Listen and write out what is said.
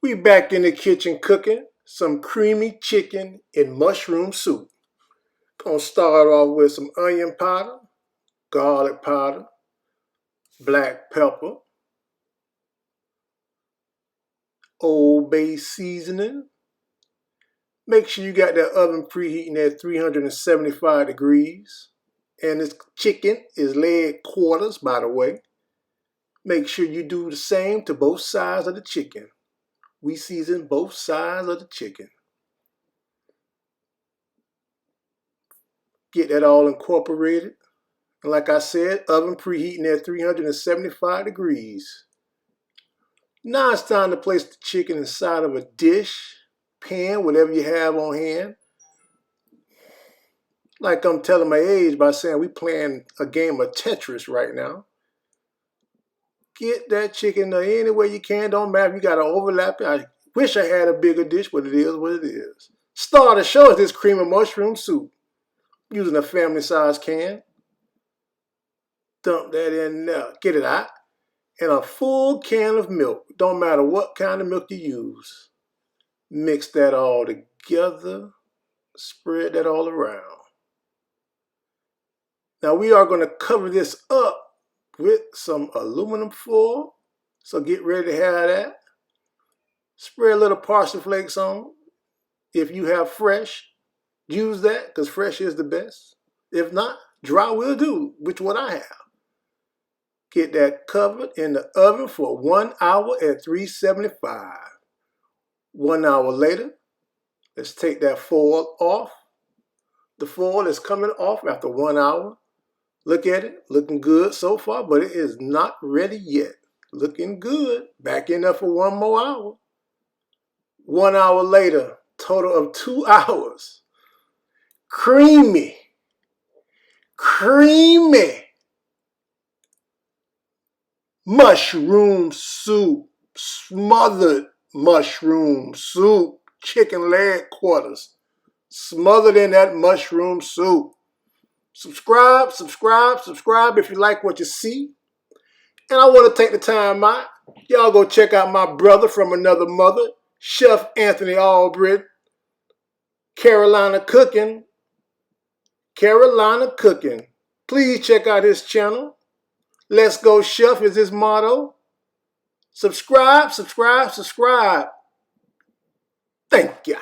We back in the kitchen cooking some creamy chicken and mushroom soup. Gonna start off with some onion powder, garlic powder, black pepper, Old Bay seasoning. Make sure you got that oven preheating at 375 degrees. And this chicken is leg quarters, by the way. Make sure you do the same to both sides of the chicken. We season both sides of the chicken. Get that all incorporated. And like I said, oven preheating at 375 degrees. Now it's time to place the chicken inside of a dish, pan, whatever you have on hand. Like I'm telling my age by saying we playing a game of Tetris right now. Get that chicken any way you can. Don't matter if you got to overlap it. I wish I had a bigger dish, but it is what it is. Star of the show is this cream of mushroom soup. Using a family size can. Dump that in there. Get it out. And a full can of milk. Don't matter what kind of milk you use. Mix that all together. Spread that all around. Now we are going to cover this up with some aluminum foil. So get ready to have that. Spread a little parsley flakes on. If you have fresh, use that because fresh is the best. If not, dry will do, which what I have. Get that covered in the oven for 1 hour at 375. 1 hour later, let's take that foil off. The foil is coming off after 1 hour. Look at it, looking good so far, but it is not ready yet. Looking good. Back in there for 1 more hour. 1 hour later, total of 2 hours. Creamy mushroom soup, smothered mushroom soup, chicken leg quarters, smothered in that mushroom soup. Subscribe if you like what you see. And I want to take the time out. Y'all go check out my brother from another mother, Chef Anthony Albrecht, Carolina Cooking. Please check out his channel. Let's go chef is his motto. Subscribe. Thank ya.